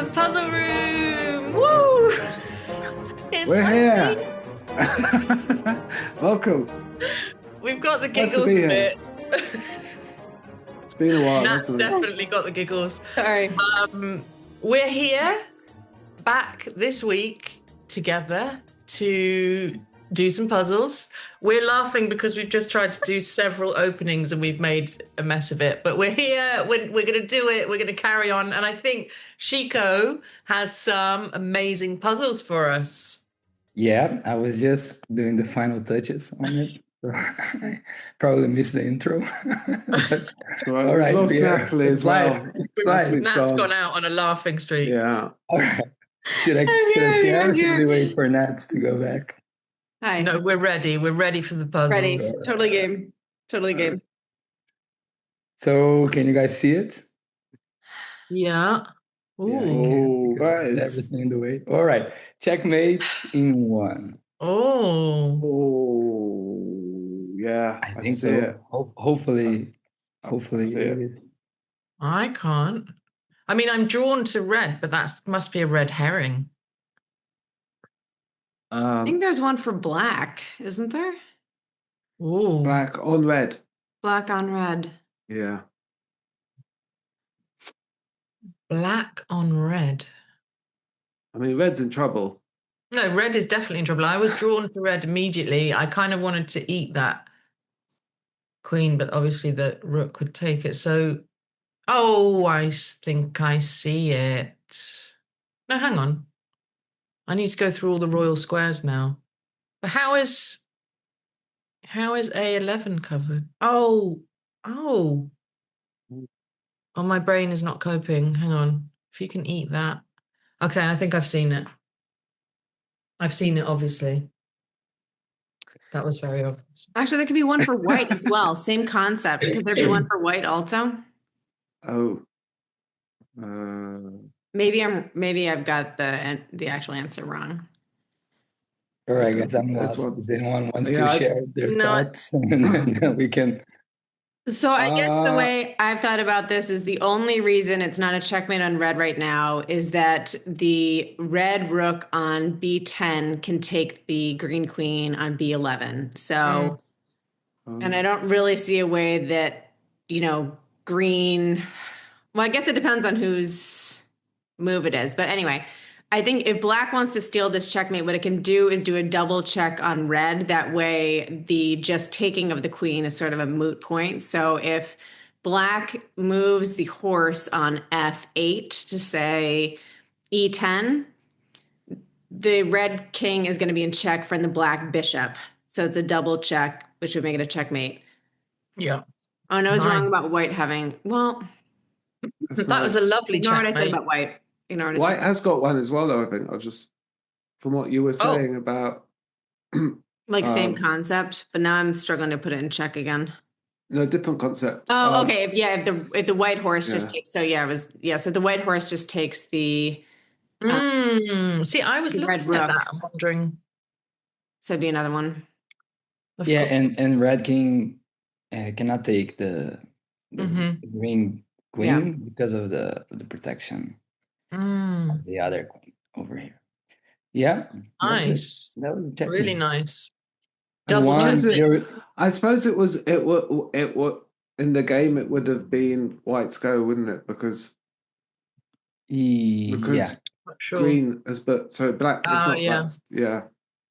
the puzzle room. Woo! It's We're hunting. here. Welcome. We've got the Nice to giggles be a here. bit. It's been a while, Nat's hasn't it? definitely got the giggles. Sorry. We're here back this week together to do some puzzles. We're laughing because we've just tried to do several openings and we've made a mess of it. But we're here. We're going to do it. We're going to carry on. And I think Shiko has some amazing puzzles for us. Yeah, I was just doing the final touches on it. I probably missed the intro. But, Right, all right, we've lost we are- Natalie it's as well. live. It's live. Natalie's Nat's gone out on a laughing streak. Yeah. All right. Should I here, share I'm or should here. we wait for Nat to go back? Hi. No, we're ready. We're ready for the puzzles. Ready. Totally game. Totally game. So can you guys see it? Yeah. Yeah, I Ooh. can, Oh, because there's guys. everything in the way. All right. Checkmate in one. Oh. Oh, yeah. I I think see so. it. Hopefully I you see get it. it. I can't. I mean, I'm drawn to red, but that must be a red herring. I think there's one for black, isn't there? Ooh. Black on red. Black on red. Yeah. Black on red. I mean, red's in trouble. No, red is definitely in trouble. I was drawn to red immediately. I kind of wanted to eat that queen, but obviously the rook would take it. So, oh, I think I see it. No, hang on. I need to go through all the royal squares now. But how is A11 covered? Oh. Oh, my brain is not coping. Hang on. If you can eat that. Okay, I think I've seen it. I've seen it, obviously. That was very obvious. Actually, there could be one for white as well. Same concept. Could there be one for white also? Oh. Maybe I've got the actual answer wrong. All right, guys, I'm That's lost. what- If anyone wants Yeah, to I- share their No, thoughts, and then we can. So I guess the way I've thought about this is the only reason it's not a checkmate on red right now is that the red rook on B10 can take the green queen on B11. So, and I don't really see a way that, green, well, I guess it depends on whose move it is. But anyway, I think if black wants to steal this checkmate, what it can do is do a double check on red. That way, the just taking of the queen is sort of a moot point. So if black moves the horse on F8 to say E10, the red king is going to be in check from the black bishop. So it's a double check, which would make it a checkmate. yeah. Oh, no, I was Nice. wrong about white having, well, That's That was a nice. lovely ignore what I said checkmate. about white. Ignore what I White said. has got one as well, though, I think. I was just, from what you were saying about, Like same Um, concept, but now I'm struggling to put it in check again. no, different concept. Oh, okay. If the white horse just Yeah. takes, so the white horse just takes the, See, I was the red looking at rook. that and wondering. so it'd be another one. Yeah, and red king cannot take the Mhm. green queen Yeah. because of the protection Mm, of the other queen over here. Yeah, nice. that was a checkmate. Really nice. I Double suppose checkmate. I suppose it would in the game it would have been white's go, wouldn't it? Because Yeah, Not sure. green has but so black is Ah, not yeah. black. Yeah.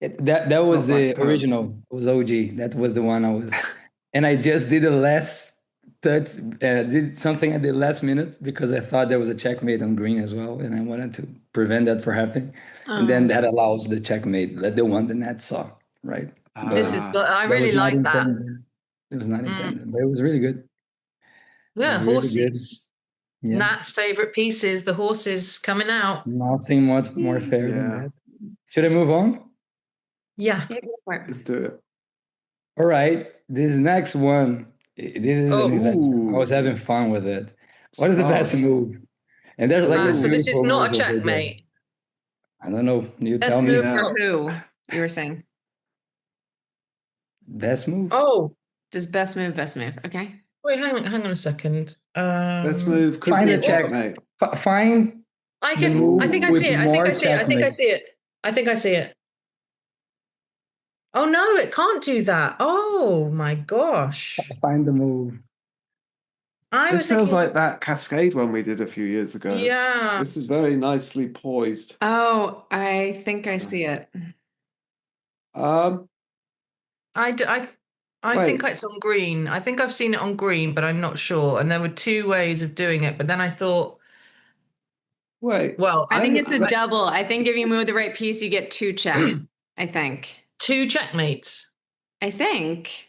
that It's was not the Black's turn. original. It was OG. That was the one I was, and I just did the last touch. Did something at the last minute because I thought there was a checkmate on green as well, and I wanted to prevent that from happening. And then that allows the checkmate, the one the net saw, right? This is. I That really was not like that. intended. It was not intended, but it was really good. Yeah, Really good. horses. Yeah, Nat's favorite pieces. The horses coming out. nothing much more fair than Yeah. that. Should I move on? Yeah. Yeah, go for it. Let's do it. All right, this next one. This is Oh. an event. Ooh. I was having fun with it. What is the best Stars. move? And there's like So this is beautiful not a moves over there. checkmate. I don't know. You Best tell me. move Yeah. for who? You were saying. Best move? Oh, Just best move. Okay. wait, hang on a second. Best move could Find be a a check. checkmate. Find I The can. move I think I with see it. I think more I see it. I think I checkmate. see it. I think I see it. Oh no, it can't do that. Oh my gosh. Find the move. I was This feels thinking, like that Cascade one we did a few years ago. yeah. This is very nicely poised. Oh, I think I see it. Um, I, d- I think wait, it's on green. I think I've seen it on green, but I'm not sure. And there were two ways of doing it. But then I thought, wait. well, I think it's a but double. I think if you move the right piece, you get 2 checks. I think. two checkmates. I think.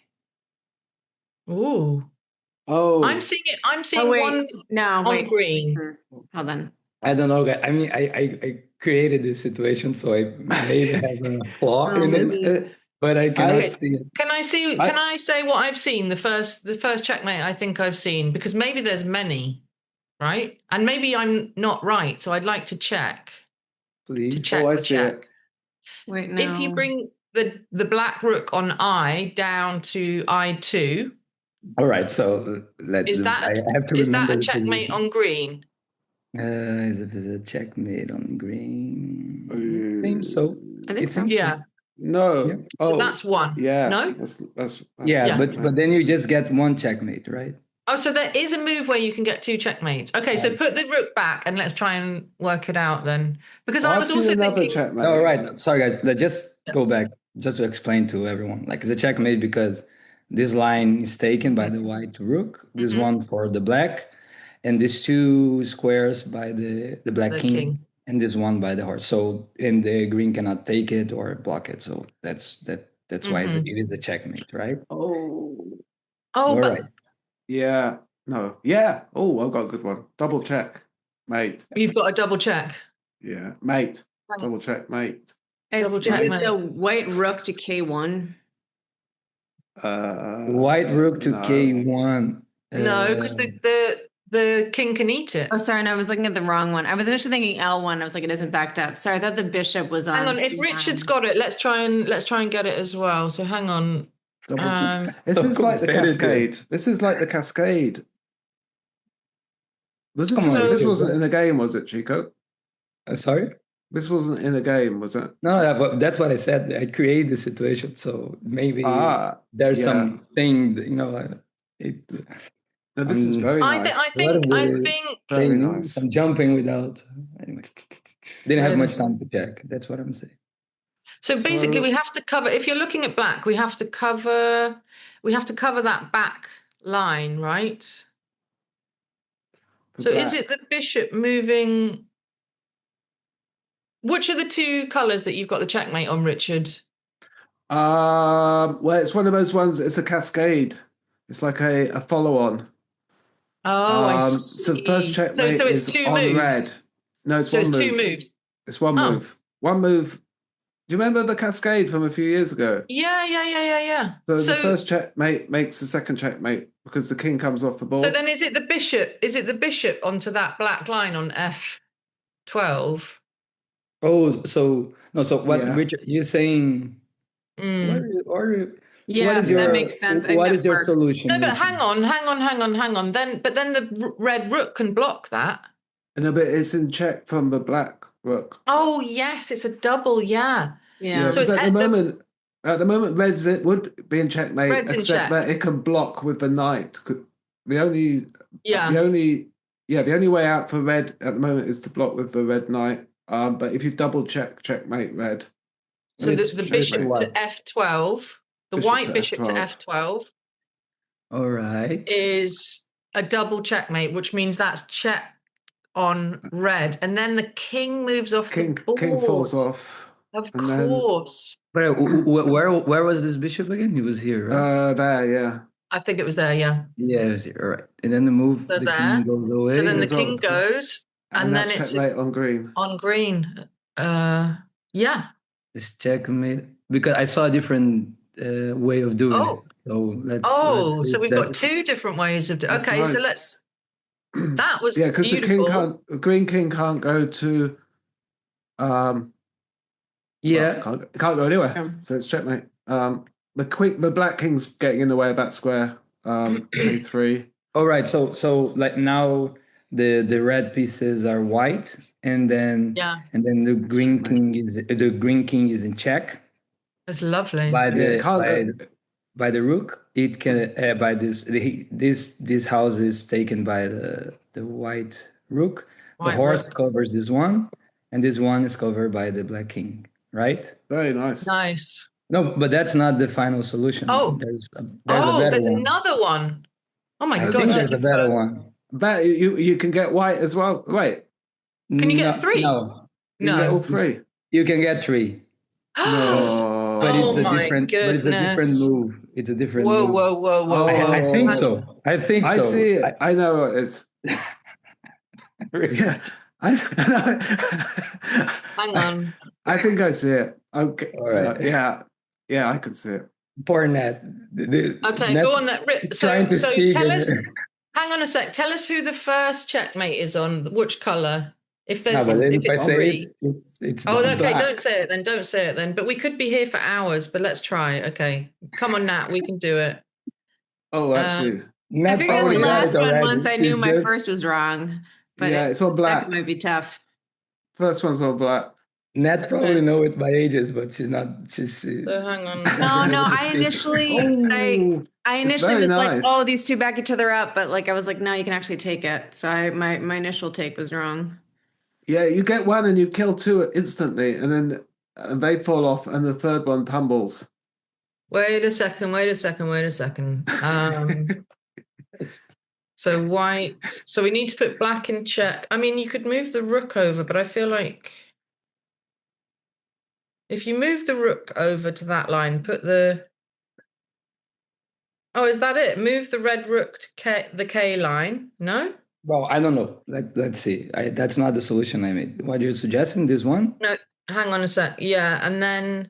Ooh. I'm Oh, seeing it. I'm Oh, seeing wait. one No, on wait. green. Hold on. I don't know, guys. I mean, I created this situation, so I maybe have a flaw Oh, in it, maybe. but I cannot Okay. see it. Can I see? I- Can I say what I've seen? The first checkmate I think I've seen, because maybe there's many, right? And maybe I'm not right. So I'd like to check. To Please. check I the see check. it. Wait, If you no. bring the black rook on I down to I2, All right, so I have to is that remember a the checkmate position. on green? Is it a checkmate on green? It seems Uh, so. I think It so. seems so. Yeah. No. Yeah. So Oh, that's one. yeah. No? That's Yeah, Yeah. but then you just get one checkmate, right? Oh, so there is a move where you can get two checkmates. Okay, so put the rook back and let's try and work it out then. Because I I've was seen also another thinking, checkmate. All right. Sorry, guys. Let's just go back just to explain to everyone. Like it's a checkmate because this line is taken by the white rook, this Mhm. one for the black, and these two squares by the black the king, king. and this one by the horse. So and the green cannot take it or block it. So that's why Mhm. it is a checkmate, right? Oh, Oh, All but right. yeah. No. Yeah. Oh, I've got a good one. Double check, mate. you've got a double check. Yeah, mate. Hang on. Double check, mate. Double Is check, it mate. the white rook to K1? White rook to no. K1. No, because the king can eat it. Oh, sorry. No, I was looking at the wrong one. I was initially thinking L1. I was like, it isn't backed up. Sorry, I thought the bishop was on. Hang on, if C9. Richard's got it, let's try and get it as well. So hang on. Double check. Um, This So is like the competitive. Cascade. This is like the Cascade. Was Come this? on, This Richard, wasn't bro. in a game, was it, Chico? Sorry? This wasn't in a game, was it? No, but that's what I said. I create the situation, so maybe Ah, there's yeah. something that, it, No, this is I'm very I nice. think Very techniques. nice. I'm jumping without. Anyway, didn't have Really? much time to check. That's what I'm saying. So basically, So- we have to cover. If you're looking at black, we have to cover that back line, right? So is it the bishop moving? Which are the two colours that you've got the checkmate on, Richard? Well, it's one of those ones. It's a cascade. It's like a follow-on. Oh, I So the first see. checkmate So it's is two on moves. red. No, it's So one it's two move. moves. It's one Oh. move. One move. Do you remember the cascade from a few years ago? Yeah. So, So the first checkmate makes the second checkmate because the king comes off the board. so then is it the bishop? Is it the bishop onto that black line on F12? Oh, so no. So what, Yeah. Richard? You're saying? Mm. What Yeah, is that your makes sense. I think what that is your works. solution? No, but Richard? hang on. Then the red rook can block that. No, but it's in check from the black rook. Oh yes, it's a double. Yeah. Yeah. So because it's at the moment, red's it would be in checkmate, Red's in except check. that it can block with the knight. The only yeah. the only way out for red at the moment is to block with the red knight. But if you double checkmate red, So it's the checkmate. bishop to what? F12, the Bishop white to bishop to F12. F12 All right. is a double checkmate, which means that's check on red, and then the king moves off the board. King falls off. Of and then- course. Where was this bishop again? He was here, right? There, yeah. I think it was there, yeah. Yeah, he was here. All right. And then So the there. king goes away. So then the Goes king off. goes, and then that's it's checkmate on green. on green. Yeah. It's checkmate because I saw a different way of doing Oh. it. So let's see So if we've got that's- two different ways of doing. That's Okay, so nice. let's. That was Yeah, because the beautiful. green king can't go to. Yeah. Can't go anywhere. Yeah. So it's checkmate. The black king's getting in the way of that square. A3. All right. So like now the red pieces are white, and then Yeah, the green king is in check it's lovely. by Yeah, the can't go. by the rook. It can by this house is taken by the white rook. The White horse rook. covers this one, and this one is covered by the black king, right? Very nice. Nice. No, but that's not the final solution. Oh, There's a better there's one. another one. Oh my I God, think there's a better Chico. one. But you can get white as well. Wait, Can you get three? No, you can get all No. three. you can get three. No, But it's Oh a my different. But it's a different goodness. move. It's a different Whoa, move. whoa, whoa, whoa, Oh, whoa. I think Hang on. so. I think I so. see it. I know what it is. Yeah, I Hang on. I think I see it. Okay. All right. Yeah, I can see it. Poor Nat. Okay, Nat go on that. is So, trying to so speak tell and- us. Hang on a sec. Tell us who the first checkmate is on. Which color? If there's, No, but then if if I it's say three. it's Oh, done. okay. black. Don't say it then. Don't say it then. But we could be here for hours. But let's try. Okay. Come on, Nat. We can do it. Oh, actually, I Nat figured probably the got last it one already. once I knew She's my just- first was wrong, but yeah, it's all black. second might be tough. First one's all black. Nat probably know it by ages, but she's not. She's. So hang on. No, I initially, Oh, I it's initially very was like, nice. oh, these two back each other up, but like I was like, no, you can actually take it. So my initial take was wrong. Yeah, you get one and you kill two instantly, and then they fall off, and the third one tumbles. Wait a second. Wait a second. Wait a second. So white. So we need to put black in check. I mean, you could move the rook over, but I feel like if you move the rook over to that line, put the. Oh, is that it? Move the red rook to the K line. No. Well, I don't know. Let's see. That's not the solution I made. What you're suggesting? This one? No. Hang on a sec. Yeah, and then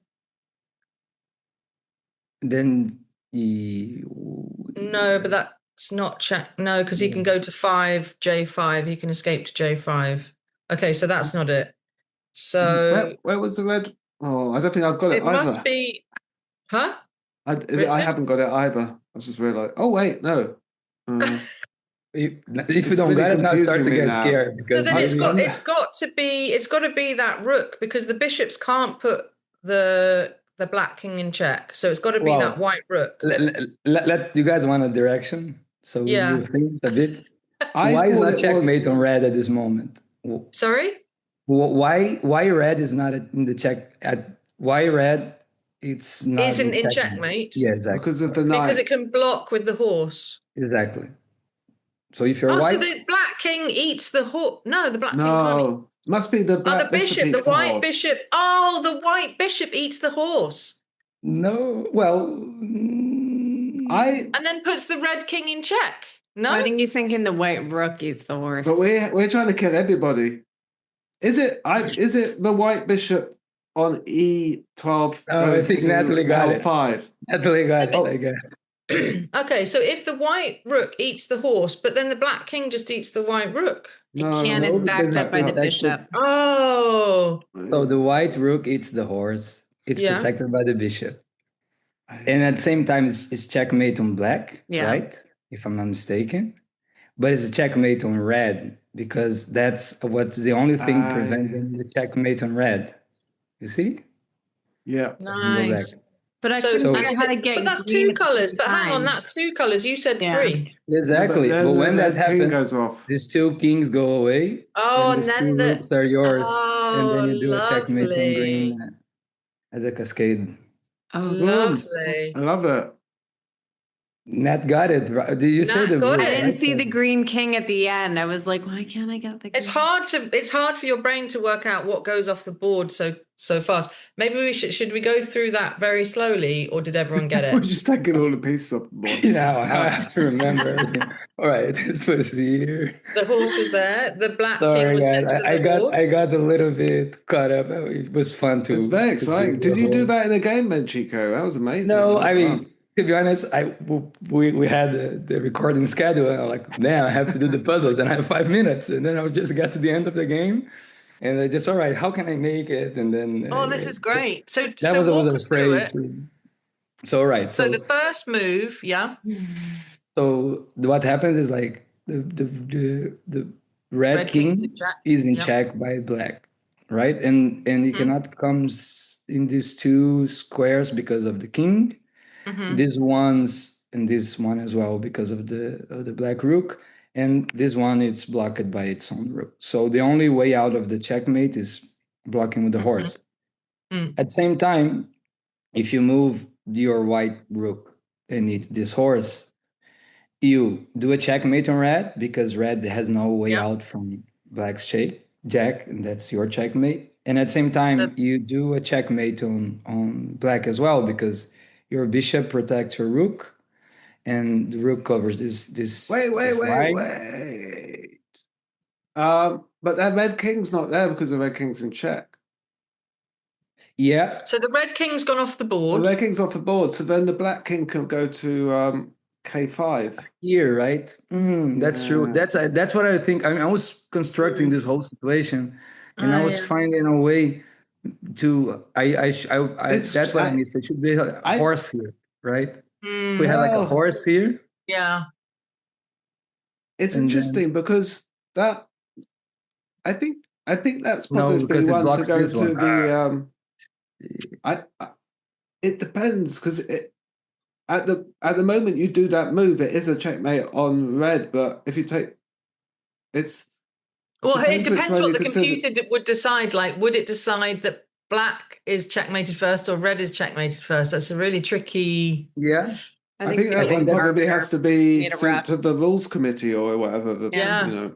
Then no, but that's not check. No, because he can go to 5, J5. He can escape to J5. Okay, so that's not it. So Where was the red? Oh, I don't think I've got it, it either. must be. Huh? I Richard? haven't got it either. I just realised. Oh wait, no. if you It's don't really get it, now start confusing to me get now. scared So because then I it's mean- got to be that rook because the bishops can't put the black king in check. So it's got to be Wow. that white rook. let you guys want a direction, so we Yeah. move things a bit. I Why is thought not it was- checkmate on red at this moment? Sorry? Why red is not in the check at why red? It's not Isn't in checkmate. Yeah, exactly. because of the Because knight. it can block with the horse. Exactly. So if you're Oh, white, so the black king eats the horse. No, the black king can't. No, must be the Oh, black the bishop, the eats the white horse. bishop. Oh, the white bishop eats the horse no. Well, I. and then puts the red king in check. No, I think he's thinking the white rook eats the horse. But we're trying to kill everybody. Is it the white bishop on E12 Oh, I goes think to Natalie got it. L5? Natalie got it, Oh. I guess. okay. So if the white rook eats the horse, but then the black king just eats the white rook. It can, it's backed up by the that's bishop. Oh, So the white rook eats the horse. It's Yeah. protected by the bishop. And at the same time, it's checkmate on black, Yeah. right? If I'm not mistaken. But it's a checkmate on red because that's what's the only thing preventing the checkmate on red. You see? Yeah. Go back. nice. But I So, couldn't So- figure out how to get but that's green two at the colors. same But hang on, time. that's two colors. You said Yeah. 3. Exactly. then But when the that red king happens, goes off. these two kings go away. Oh, these and then two the rooks are yours. and then you do a checkmate on lovely. green as a cascade. Oh, Lovely. I love it. Nat got it. Right? Did you say Nat the got rook? it. I didn't right? see the green king at the end. I was like, why can't I get the green? It's hard for your brain to work out what goes off the board so fast. Maybe we should we go through that very slowly, or did everyone get We're it? just taking all the pieces off the board. Now I have to remember everything. All right, this was here. The horse was there. The black king Sorry, was guys. next to the I horse. got a little bit caught up. It was fun to. It's very to exciting. the Did you do whole- that in a game then, Chico? That was amazing. No, That was I mean, fun. to be honest, we had the recording schedule, and I'm like, damn, I have to do the puzzles, and I have 5 minutes, and then I just got to the end of the game, and I just, all right, how can I make it? And then Oh, this is great. So That so was I walk was us through afraid it. to. So all right, So the first move, yeah. So what happens is like red king king check. is in Yep. check by black, right? And he cannot comes in these two squares because of the king. These ones and this one as well because of the black rook, and this one it's blocked by its own rook. So the only way out of the checkmate is blocking with the horse. At the same time, if you move your white rook and it's this horse, you do a checkmate on red because red has no way Yep. out from black's jack, and that's your checkmate. And at the same time, you do a checkmate on black as well because your bishop protects your rook, and the rook covers this Wait. line. But that red king's not there because the red king's in check. Yeah, So the red king's gone off the The board. red king's off the board, so then the black king can go to K5. here, right? That's true. Yeah. That's what I think. I mean, I was constructing this whole situation, and I was finding a way to. That's what I need. There should be a horse here, right? If we had like a horse here, Yeah. It's and interesting because that I think that's no, probably because it one to blocks go this to one. the I it depends because at the moment you do that move, it is a checkmate on red, but if you take it's Well, it depends which depends one what you the consider. computer would decide. Like, would it decide that black is checkmated first or red is checkmated first? That's a really tricky. Yeah, I think that one probably has to be sent to the rules committee or whatever. Yeah. You know,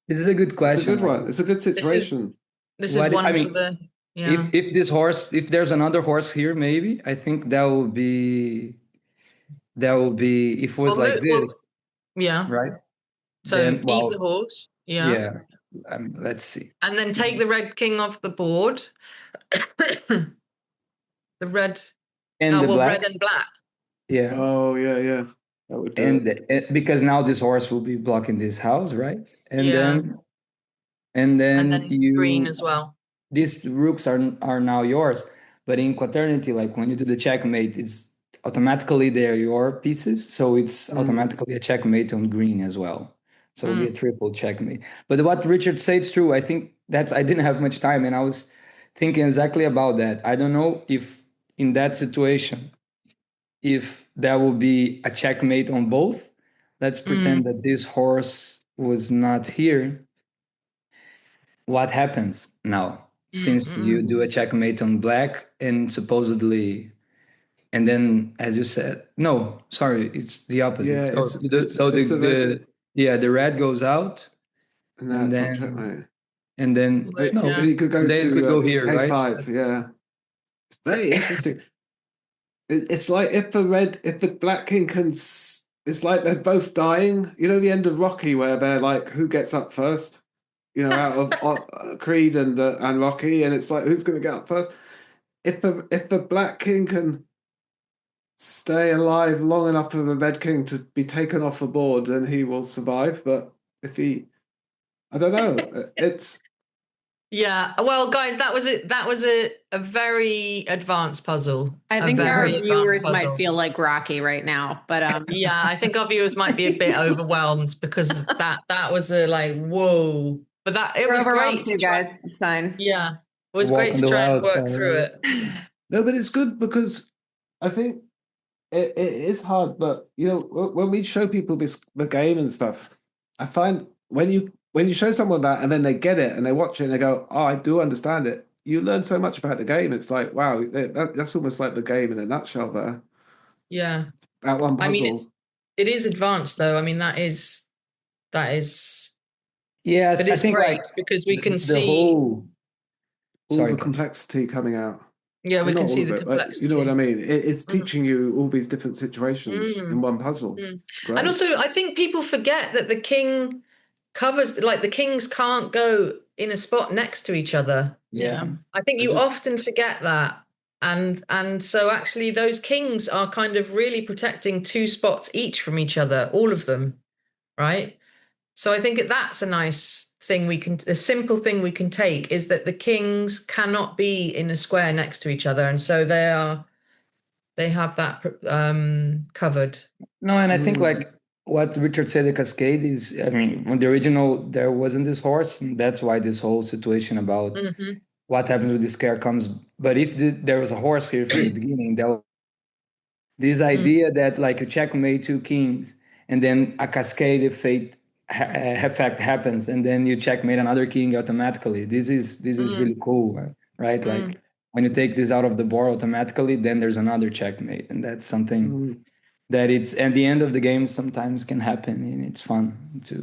this is a good question. it's a good one. It's a good situation. This is one for the. Yeah. If this horse, if there's another horse here, maybe I think that would be if it was like this, yeah. right? So then, eat the horse. Yeah. Yeah. Let's see. And then take the red king off the board. The red and the black. red and black. Yeah. Oh yeah. That would do and because now this horse will be blocking this house, right? And then you green as well. These rooks are now yours. But in Quaternity, like when you do the checkmate, it's automatically they're your pieces. So it's automatically a checkmate on green as well. So it'll be a triple checkmate. But what Richard said is true. I think I didn't have much time and I was thinking exactly about that. I don't know if in that situation, if there will be a checkmate on both. Let's pretend that this horse was not here. What happens now? Since you do a checkmate on black and supposedly, and then as you said, no, sorry, it's the opposite. Yeah, the red goes out, and then you could go then to could go here, K5. right? Yeah, it's very interesting. It's like if the black king can. It's like they're both dying. You know the end of Rocky where they're like, who gets up first? You know, out of Creed and Rocky, and it's like who's going to get up first? If the Black King can stay alive long enough for the Red King to be taken off the board, then he will survive. But if I don't know. It's yeah. Well, guys, that was it. That was a very advanced puzzle. I think our viewers might feel like Rocky right now, but yeah, I think our viewers might be a bit overwhelmed because that was a like whoa. But it was great, you guys. It's fine. Yeah, it was great to try and work through it. No, but it's good because I think it is hard. But you know, when we show people the game and stuff, I find when you show someone that and then they get it and they watch it and they go, "Oh, I do understand it." You learn so much about the game. It's like, wow, that's almost like the game in a nutshell. There, yeah. That one puzzle. I mean, it is advanced though. I mean, that is. Yeah, but it's great because we can see all the complexity coming out. Yeah, we can see the complexity. You know what I mean? It's teaching you all these different situations in one puzzle. And also, I think people forget that the king covers, like the kings can't go in a spot next to each other. Yeah. I think you often forget that. And so actually those kings are kind of really protecting two spots each from each other, all of them, right? So I think that's a nice thing a simple thing we can take is that the kings cannot be in a square next to each other. And so they have that covered. No, and I think like what Richard said, the cascade is, I mean, when the original, there wasn't this horse, and that's why this whole situation about Mm-hmm. what happens with this care comes. But if there was a horse here from the beginning, this idea that like you checkmate two kings, and then a cascade effect happens, and then you checkmate another king automatically. This is really cool, right? Like when you take this out of the board automatically, then there's another checkmate, and that's something that it's at the end of the game sometimes can happen, and it's fun to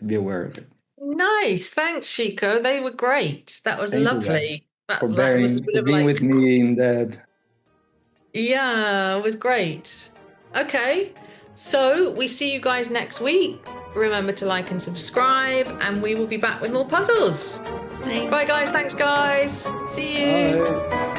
be aware of it. Nice. Thanks, Chico. They were great. That was Thank you, lovely. for That was a bearing, bit for of being like, with me in that. yeah, it was great. Okay. So we see you guys next week. Remember to like and subscribe, and we will be back with more puzzles. Thanks. Bye, guys. Thanks, guys. See you. Bye.